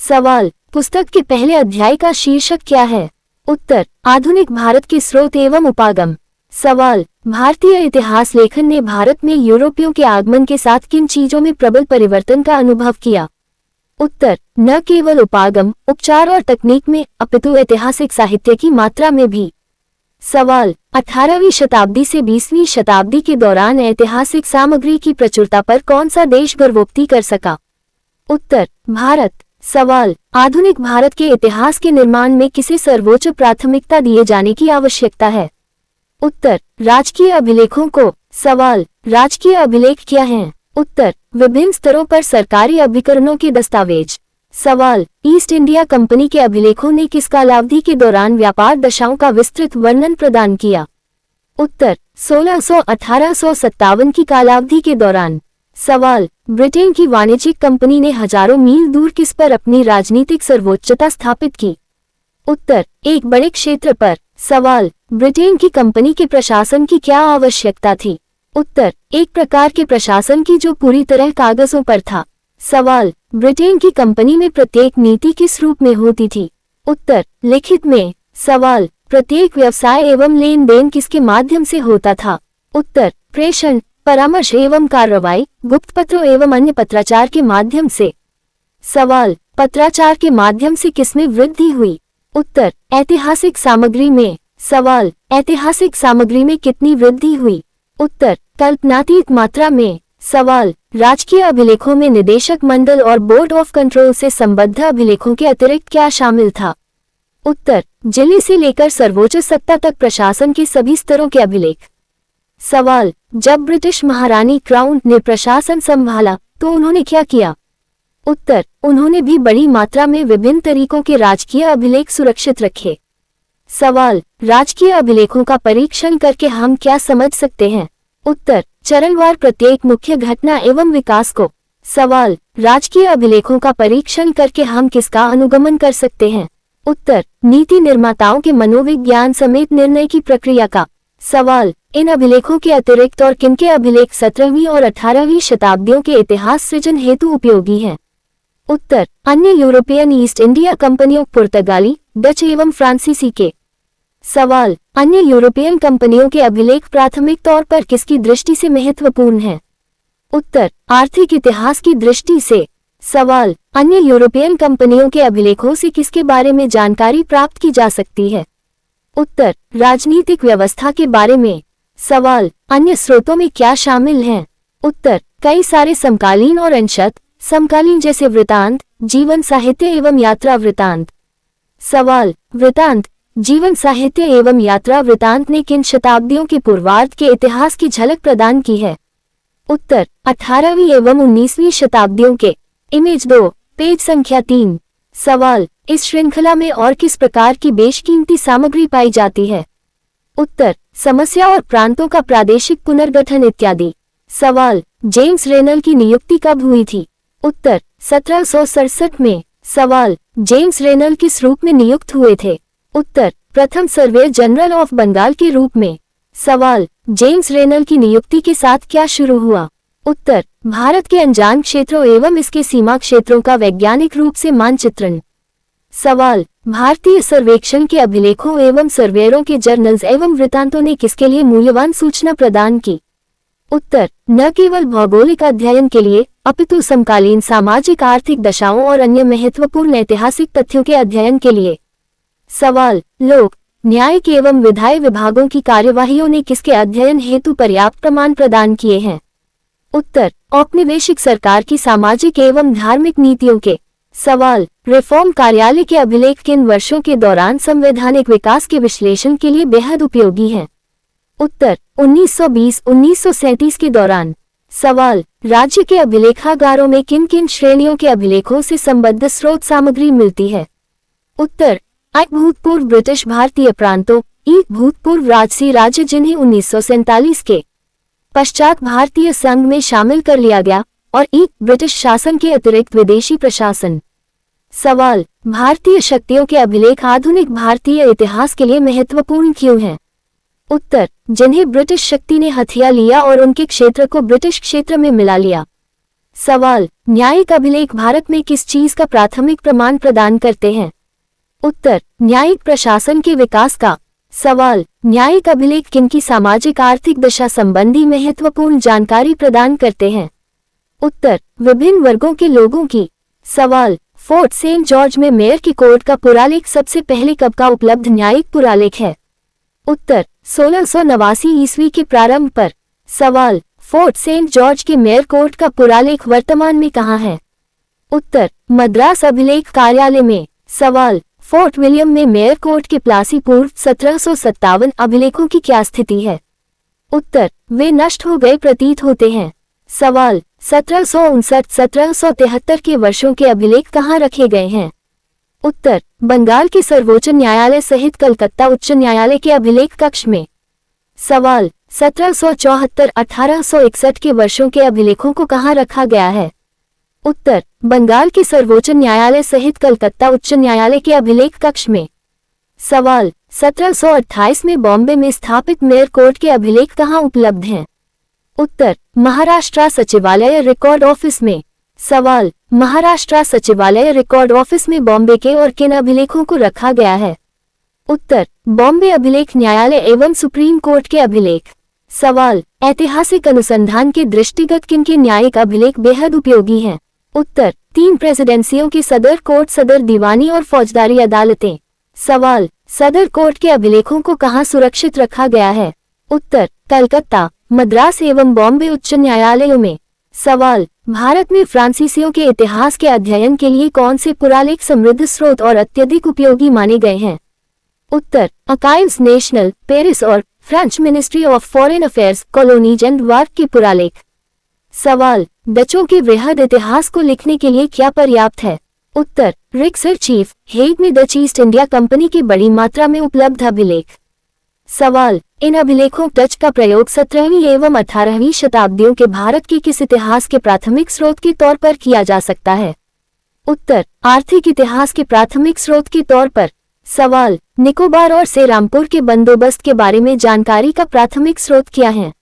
सवाल, पुस्तक के पहले अध्याय का शीर्षक क्या है? उत्तर, आधुनिक भारत के स्रोत एवं उपागम। सवाल, भारतीय इतिहास लेखन ने भारत में यूरोपियों के आगमन के साथ किन चीजों में प्रबल परिवर्तन का अनुभव किया? उत्तर, न केवल उपागम, उपचार और तकनीक में, अपितु ऐतिहासिक साहित्य की मात्रा में भी। सवाल, 18वीं शताब्दी से 20वीं शताब्दी के दौरान ऐतिहासिक सामग्री की प्रचुरता पर कौन सा देश गर्वोक्ति कर सका? उत्तर, भारत। सवाल, आधुनिक भारत के इतिहास के निर्माण में किसे सर्वोच्च प्राथमिकता दिए जाने की आवश्यकता है? उत्तर, राजकीय अभिलेखों को। सवाल, राजकीय अभिलेख क्या हैं? उत्तर, विभिन्न स्तरों पर सरकारी अभिकरणों के दस्तावेज। सवाल, ईस्ट इंडिया कंपनी के अभिलेखों ने किस कालावधि के दौरान व्यापार दशाओं का विस्तृत वर्णन प्रदान किया? उत्तर, 1600-1857 की कालावधि के दौरान। सवाल, ब्रिटेन की वाणिज्यिक कंपनी ने हजारों मील दूर किस पर अपनी राजनीतिक सर्वोच्चता स्थापित की? उत्तर, एक बड़े क्षेत्र पर। सवाल, ब्रिटेन की कंपनी के प्रशासन की क्या आवश्यकता थी? उत्तर, एक प्रकार के प्रशासन की जो पूरी तरह कागजों पर था। सवाल, ब्रिटेन की कंपनी में प्रत्येक नीति किस रूप में होती थी? उत्तर, लिखित में। सवाल, प्रत्येक व्यवसाय एवं लेन देन किसके माध्यम से होता था? उत्तर, प्रेषण, परामर्श एवं कार्रवाई, गुप्त पत्रों एवं अन्य पत्राचार के माध्यम से। सवाल, पत्राचार के माध्यम से किसमें वृद्धि हुई? उत्तर, ऐतिहासिक सामग्री में। सवाल, ऐतिहासिक सामग्री में कितनी वृद्धि हुई? उत्तर, कल्पनातीत मात्रा में। सवाल, राजकीय अभिलेखों में निदेशक मंडल और बोर्ड ऑफ कंट्रोल से संबद्ध अभिलेखों के अतिरिक्त क्या शामिल था? उत्तर, जिले से लेकर सर्वोच्च सत्ता तक प्रशासन के सभी स्तरों के अभिलेख। सवाल, जब ब्रिटिश महारानी क्राउन ने प्रशासन संभाला तो उन्होंने क्या किया? उत्तर, उन्होंने भी बड़ी मात्रा में विभिन्न तरीकों के राजकीय अभिलेख सुरक्षित रखे। सवाल, राजकीय अभिलेखों का परीक्षण करके हम क्या समझ सकते हैं? उत्तर, चरणवार प्रत्येक मुख्य घटना एवं विकास को। सवाल, राजकीय अभिलेखों का परीक्षण करके हम किसका अनुगमन कर सकते हैं? उत्तर, नीति निर्माताओं के मनोविज्ञान समेत निर्णय की प्रक्रिया का। सवाल, इन अभिलेखों के अतिरिक्त और किनके अभिलेख 17वीं और 18वीं शताब्दियों के इतिहास सृजन हेतु उपयोगी हैं? उत्तर, अन्य यूरोपियन ईस्ट इंडिया कंपनियों, पुर्तगाली, डच एवं फ्रांसीसी के। सवाल, अन्य यूरोपियन कंपनियों के अभिलेख प्राथमिक तौर पर किसकी दृष्टि से महत्वपूर्ण हैं? उत्तर, आर्थिक इतिहास की दृष्टि से। सवाल, अन्य यूरोपियन कंपनियों के अभिलेखों से किसके बारे में जानकारी प्राप्त की जा सकती है? उत्तर, राजनीतिक व्यवस्था के बारे में। सवाल, अन्य स्रोतों में क्या शामिल हैं? उत्तर, कई सारे समकालीन और अंशतः समकालीन जैसे वृतांत, जीवन साहित्य एवं यात्रा वृतांत। सवाल, वृतांत, जीवन साहित्य एवं यात्रा वृतांत ने किन शताब्दियों के पूर्वार्ध के इतिहास की झलक प्रदान की है? उत्तर, 18वीं एवं 19वीं शताब्दियों के। इमेज 2, पेज संख्या 3। सवाल, इस श्रृंखला में और किस प्रकार की बेशकीमती सामग्री पाई जाती है? उत्तर, समस्या और प्रांतों का प्रादेशिक पुनर्गठन इत्यादि। सवाल, जेम्स रेनल की नियुक्ति कब हुई थी? उत्तर, 1767 में। सवाल, जेम्स रेनल किस रूप में नियुक्त हुए थे? उत्तर, प्रथम सर्वेयर जनरल ऑफ बंगाल के रूप में। सवाल, जेम्स रेनल की नियुक्ति के साथ क्या शुरू हुआ? उत्तर, भारत के अनजान क्षेत्रों एवं इसके सीमा क्षेत्रों का वैज्ञानिक रूप से मानचित्रण। सवाल, भारतीय सर्वेक्षण के अभिलेखों एवं सर्वेयरों के जर्नल्स एवं वृतांतों ने किसके लिए मूल्यवान सूचना प्रदान की? उत्तर, न केवल भौगोलिक अध्ययन के लिए अपितु समकालीन सामाजिक आर्थिक दशाओं और अन्य महत्वपूर्ण ऐतिहासिक तथ्यों के अध्ययन के लिए। सवाल, लोक, न्यायिक एवं विधायी विभागों की कार्यवाहियों ने किसके अध्ययन हेतु पर्याप्त प्रमाण प्रदान किए हैं? उत्तर, औपनिवेशिक सरकार की सामाजिक एवं धार्मिक नीतियों के। सवाल, रिफॉर्म कार्यालय के अभिलेख किन वर्षों के दौरान संवैधानिक विकास के विश्लेषण के लिए बेहद उपयोगी हैं? उत्तर, 1920-1937 के दौरान। सवाल, राज्य के अभिलेखागारों में किन किन श्रेणियों के अभिलेखों से संबद्ध स्रोत सामग्री मिलती है? उत्तर, एक भूतपूर्व ब्रिटिश भारतीय प्रांतों, एक भूतपूर्व राजसी राज्य जिन्हें 1947 के पश्चात भारतीय संघ में शामिल कर लिया गया, और एक ब्रिटिश शासन के अतिरिक्त विदेशी प्रशासन। सवाल, भारतीय शक्तियों के अभिलेख आधुनिक भारतीय इतिहास के लिए महत्वपूर्ण क्यों हैं? उत्तर, जिन्हें ब्रिटिश शक्ति ने हथिया लिया और उनके क्षेत्र को ब्रिटिश क्षेत्र में मिला लिया। सवाल, न्यायिक अभिलेख भारत में किस चीज का प्राथमिक प्रमाण प्रदान करते हैं? उत्तर, न्यायिक प्रशासन के विकास का। सवाल, न्यायिक अभिलेख किनकी सामाजिक आर्थिक दशा संबंधी महत्वपूर्ण जानकारी प्रदान करते हैं? उत्तर, विभिन्न वर्गों के लोगों की। सवाल, फोर्ट सेंट जॉर्ज में मेयर की कोर्ट का पुरालेख सबसे पहले कब का उपलब्ध न्यायिक पुरालेख है? उत्तर, 1689 ईस्वी के प्रारंभ पर। सवाल, फोर्ट सेंट जॉर्ज के मेयर कोर्ट का पुरालेख वर्तमान में कहाँ है? उत्तर, मद्रास अभिलेख कार्यालय में। सवाल, फोर्ट विलियम में मेयर कोर्ट के प्लासी पूर्व 1757 अभिलेखों की क्या स्थिति है? उत्तर, वे नष्ट हो गए प्रतीत होते हैं। सवाल, 1759-1773 के वर्षों के अभिलेख कहाँ रखे गए हैं? उत्तर, बंगाल के सर्वोच्च न्यायालय सहित कलकत्ता उच्च न्यायालय के अभिलेख कक्ष में। सवाल, 1774-1861 के वर्षों के अभिलेखों को कहाँ रखा गया है? उत्तर, बंगाल के सर्वोच्च न्यायालय सहित कलकत्ता उच्च न्यायालय के अभिलेख कक्ष में। सवाल, 1728 में बॉम्बे में स्थापित मेयर कोर्ट के अभिलेख कहाँ उपलब्ध हैं? उत्तर, महाराष्ट्र सचिवालय रिकॉर्ड ऑफिस में। सवाल, महाराष्ट्र सचिवालय रिकॉर्ड ऑफिस में बॉम्बे के और किन अभिलेखों को रखा गया है? उत्तर, बॉम्बे अभिलेख न्यायालय एवं सुप्रीम कोर्ट के अभिलेख। सवाल, ऐतिहासिक अनुसंधान के दृष्टिगत किनके न्यायिक अभिलेख बेहद उपयोगी हैं? उत्तर, 3 प्रेसिडेंसियों के सदर कोर्ट, सदर दीवानी और फौजदारी अदालतें। सवाल, सदर कोर्ट के अभिलेखों को कहाँ सुरक्षित रखा गया है? उत्तर, कलकत्ता, मद्रास एवं बॉम्बे उच्च न्यायालयों में। सवाल, भारत में फ्रांसीसियों के इतिहास के अध्ययन के लिए कौन से पुरालेख समृद्ध स्रोत और अत्यधिक उपयोगी माने गए हैं? उत्तर, आर्काइव्स नेशनल, पेरिस और French ministry of foreign affairs, colonies and वार्क के पुरालेख। सवाल, डचों के वृहद इतिहास को लिखने के लिए क्या पर्याप्त है? उत्तर, रिक्सरचीफ, हेग में डच ईस्ट इंडिया कंपनी की बड़ी मात्रा में उपलब्ध अभिलेख। सवाल, इन अभिलेखों डच का प्रयोग 17वीं एवं 18वीं शताब्दियों के भारत के किस इतिहास के प्राथमिक स्रोत के तौर पर किया जा सकता है? उत्तर, आर्थिक इतिहास के प्राथमिक स्रोत के तौर पर। सवाल, निकोबार और सेरामपुर के बंदोबस्त के बारे में जानकारी का प्राथमिक स्रोत क्या है?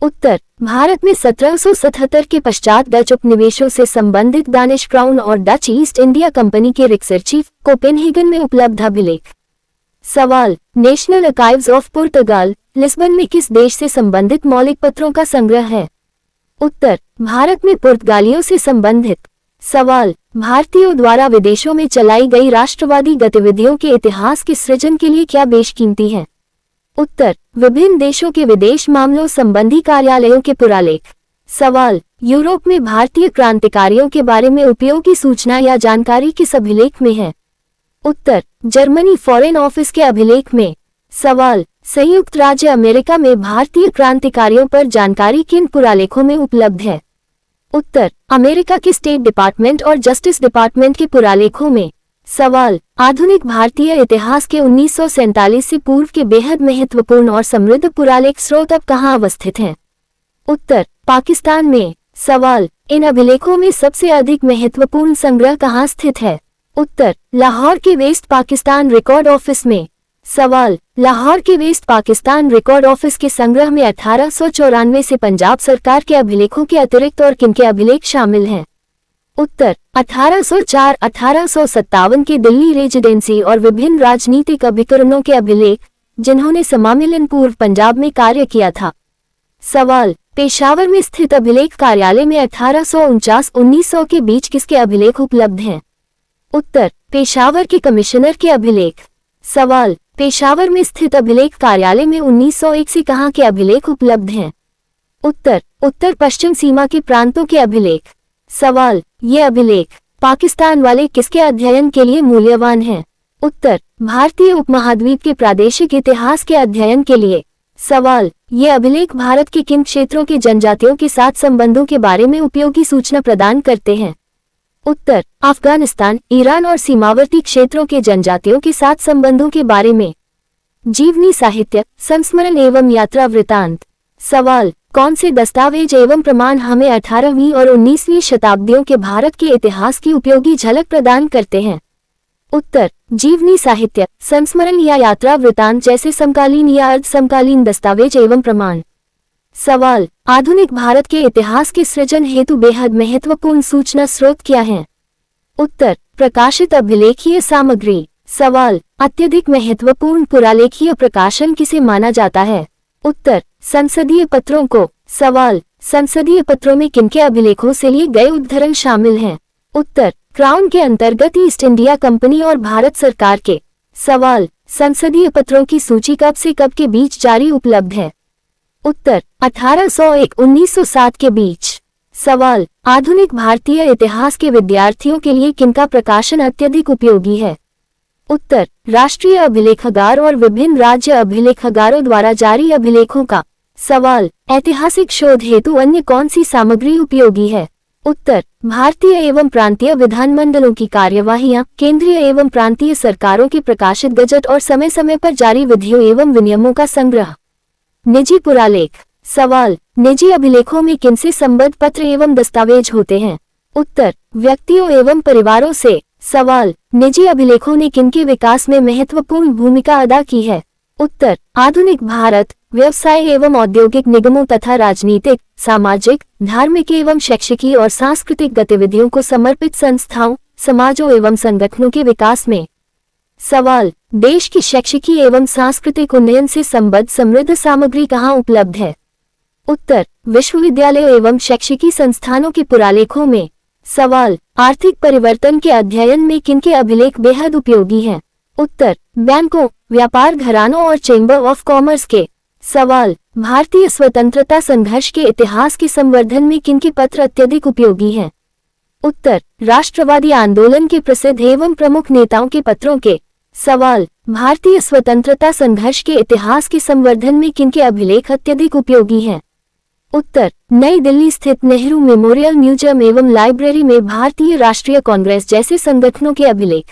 उत्तर, भारत में 1777 के पश्चात डच उपनिवेशों से संबंधित दानिश क्राउन और डच ईस्ट इंडिया कंपनी के रिक्सरचीफ, कोपेनहेगन में उपलब्ध अभिलेख। सवाल, national archives of Portugal, Lisbon में किस देश से संबंधित मौलिक पत्रों का संग्रह है? उत्तर, भारत में पुर्तगालियों से संबंधित। सवाल, भारतीयों द्वारा विदेशों में चलाई गई राष्ट्रवादी गतिविधियों के इतिहास के सृजन के लिए क्या बेशकीमती है? उत्तर, विभिन्न देशों के विदेश मामलों संबंधी कार्यालयों के पुरालेख। सवाल, यूरोप में भारतीय क्रांतिकारियों के बारे में उपयोगी सूचना या जानकारी किस अभिलेख में है? उत्तर, जर्मनी फॉरेन ऑफिस के अभिलेख में। सवाल, संयुक्त राज्य अमेरिका में भारतीय क्रांतिकारियों पर जानकारी किन पुरालेखों में उपलब्ध है? उत्तर, अमेरिका के स्टेट डिपार्टमेंट और जस्टिस डिपार्टमेंट के पुरालेखों में। सवाल, आधुनिक भारतीय इतिहास के 1947 से पूर्व के बेहद महत्वपूर्ण और समृद्ध पुरालेख स्रोत अब कहाँ अवस्थित हैं? उत्तर, पाकिस्तान में। सवाल, इन अभिलेखों में सबसे अधिक महत्वपूर्ण संग्रह कहाँ स्थित है? उत्तर, लाहौर के वेस्ट पाकिस्तान रिकॉर्ड ऑफिस में। सवाल, लाहौर के वेस्ट पाकिस्तान रिकॉर्ड ऑफिस के संग्रह में 1894 से पंजाब सरकार के अभिलेखों के अतिरिक्त और किनके अभिलेख शामिल हैं? उत्तर, 1804-1857 के दिल्ली रेजिडेंसी और विभिन्न राजनीतिक अभिकरणों के अभिलेख, जिन्होंने समामिलन पूर्व पंजाब में कार्य किया था। सवाल, पेशावर में स्थित अभिलेख कार्यालय में 1849-1900 के बीच किसके अभिलेख उपलब्ध हैं? उत्तर, पेशावर के कमिश्नर के अभिलेख। सवाल, पेशावर में स्थित अभिलेख कार्यालय में 1901 से कहाँ के अभिलेख उपलब्ध हैं? उत्तर, उत्तर पश्चिम सीमा के प्रांतों के अभिलेख। सवाल, ये अभिलेख पाकिस्तान वाले किसके अध्ययन के लिए मूल्यवान हैं? उत्तर, भारतीय उपमहाद्वीप के प्रादेशिक इतिहास के अध्ययन के लिए। सवाल, ये अभिलेख भारत के किन क्षेत्रों के जनजातियों के साथ संबंधों के बारे में उपयोगी सूचना प्रदान करते हैं? उत्तर, अफगानिस्तान, ईरान और सीमावर्ती क्षेत्रों के जनजातियों के साथ संबंधों के बारे में। जीवनी साहित्य, संस्मरण एवं यात्रा वृतांत। सवाल, कौन से दस्तावेज एवं प्रमाण हमें 18वीं और 19वीं शताब्दियों के भारत के इतिहास की उपयोगी झलक प्रदान करते हैं? उत्तर, जीवनी साहित्य, संस्मरण या यात्रा वृतांत जैसे समकालीन या अर्ध समकालीन दस्तावेज एवं प्रमाण। सवाल, आधुनिक भारत के इतिहास के सृजन हेतु बेहद महत्वपूर्ण सूचना स्रोत क्या है? उत्तर, प्रकाशित अभिलेखीय सामग्री। सवाल, अत्यधिक महत्वपूर्ण पुरालेखीय प्रकाशन किसे माना जाता है? उत्तर, संसदीय पत्रों को। सवाल, संसदीय पत्रों में किनके अभिलेखों से लिए गए उद्धरण शामिल हैं? उत्तर, क्राउन के अंतर्गत ईस्ट इंडिया कंपनी और भारत सरकार के। सवाल, संसदीय पत्रों की सूची कब से कब के बीच जारी उपलब्ध है? उत्तर, 1801-1907 के बीच। सवाल, आधुनिक भारतीय इतिहास के विद्यार्थियों के लिए किनका प्रकाशन अत्यधिक उपयोगी है? उत्तर, राष्ट्रीय अभिलेखागार और विभिन्न राज्य अभिलेखागारों द्वारा जारी अभिलेखों का। सवाल, ऐतिहासिक शोध हेतु अन्य कौन सी सामग्री उपयोगी है? उत्तर, भारतीय एवं प्रांतीय विधानमंडलों की कार्यवाहियां, केंद्रीय एवं प्रांतीय सरकारों के प्रकाशित गजट और समय समय पर जारी विधियों एवं विनियमों का संग्रह। निजी पुरालेख। सवाल, निजी अभिलेखों में किनसे संबद्ध पत्र एवं दस्तावेज होते हैं? उत्तर, व्यक्तियों एवं परिवारों से। सवाल, निजी अभिलेखों ने किनके विकास में महत्वपूर्ण भूमिका अदा की है? उत्तर, आधुनिक भारत, व्यवसाय एवं औद्योगिक निगमों तथा राजनीतिक, सामाजिक, धार्मिक एवं शैक्षिकी और सांस्कृतिक गतिविधियों को समर्पित संस्थाओं, समाजों एवं संगठनों के विकास में। सवाल, देश की शैक्षिकी एवं सांस्कृतिक उन्नयन से संबद्ध समृद्ध सामग्री कहाँ उपलब्ध है? उत्तर, विश्वविद्यालयों एवं शैक्षिकी संस्थानों के पुरालेखों में। सवाल, आर्थिक परिवर्तन के अध्ययन में किनके अभिलेख बेहद उपयोगी हैं? उत्तर, बैंकों, व्यापार घरानों और चेंबर ऑफ कॉमर्स के। सवाल, भारतीय स्वतंत्रता संघर्ष के इतिहास के संवर्धन में किनके पत्र अत्यधिक उपयोगी हैं? उत्तर, राष्ट्रवादी आंदोलन के प्रसिद्ध एवं प्रमुख नेताओं के पत्रों के। सवाल, भारतीय स्वतंत्रता संघर्ष के इतिहास के संवर्धन में किनके अभिलेख अत्यधिक उपयोगी हैं? उत्तर, नई दिल्ली स्थित नेहरू मेमोरियल म्यूजियम एवं लाइब्रेरी में भारतीय राष्ट्रीय कांग्रेस जैसे संगठनों के अभिलेख।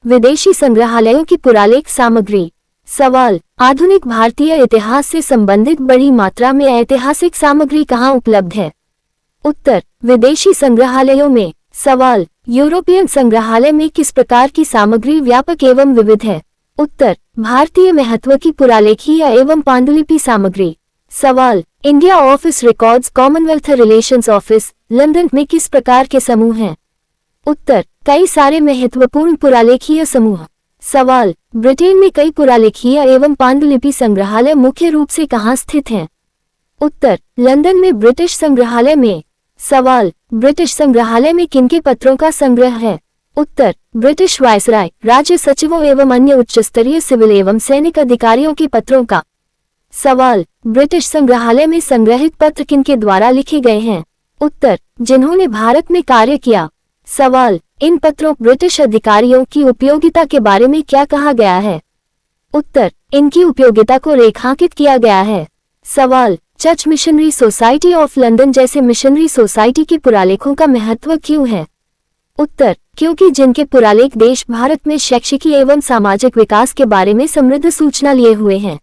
विदेशी संग्रहालयों की पुरालेख सामग्री। सवाल, आधुनिक भारतीय इतिहास से संबंधित बड़ी मात्रा में ऐतिहासिक सामग्री कहाँ उपलब्ध है? उत्तर, विदेशी संग्रहालयों में। सवाल, यूरोपियन संग्रहालय में किस प्रकार की सामग्री व्यापक एवं विविध है? उत्तर, भारतीय महत्व की पुरालेखीय एवं पांडुलिपि सामग्री। सवाल, India office records Commonwealth relations office, London में किस प्रकार के समूह हैं? उत्तर, कई सारे महत्वपूर्ण पुरालेखीय समूह। सवाल, ब्रिटेन में कई पुरालेखीय एवं पांडुलिपि संग्रहालय मुख्य रूप से कहाँ स्थित हैं? उत्तर, लंदन में ब्रिटिश संग्रहालय में। सवाल, ब्रिटिश संग्रहालय में किनके पत्रों का संग्रह है? उत्तर, ब्रिटिश वायसराय, राज्य सचिवों एवं अन्य उच्च स्तरीय सिविल एवं सैनिक अधिकारियों के पत्रों का। सवाल, ब्रिटिश संग्रहालय में संग्रहित पत्र किनके द्वारा लिखे गए हैं? उत्तर, जिन्होंने भारत में कार्य किया। सवाल, इन पत्रों ब्रिटिश अधिकारियों की उपयोगिता के बारे में क्या कहा गया है? उत्तर, इनकी उपयोगिता को रेखांकित किया गया है। सवाल, church missionary society of London जैसे मिशनरी सोसाइटी के पुरालेखों का महत्व क्यों है? उत्तर, क्योंकि जिनके पुरालेख देश भारत में शैक्षिकी एवं सामाजिक विकास के बारे में समृद्ध सूचना लिए हुए हैं।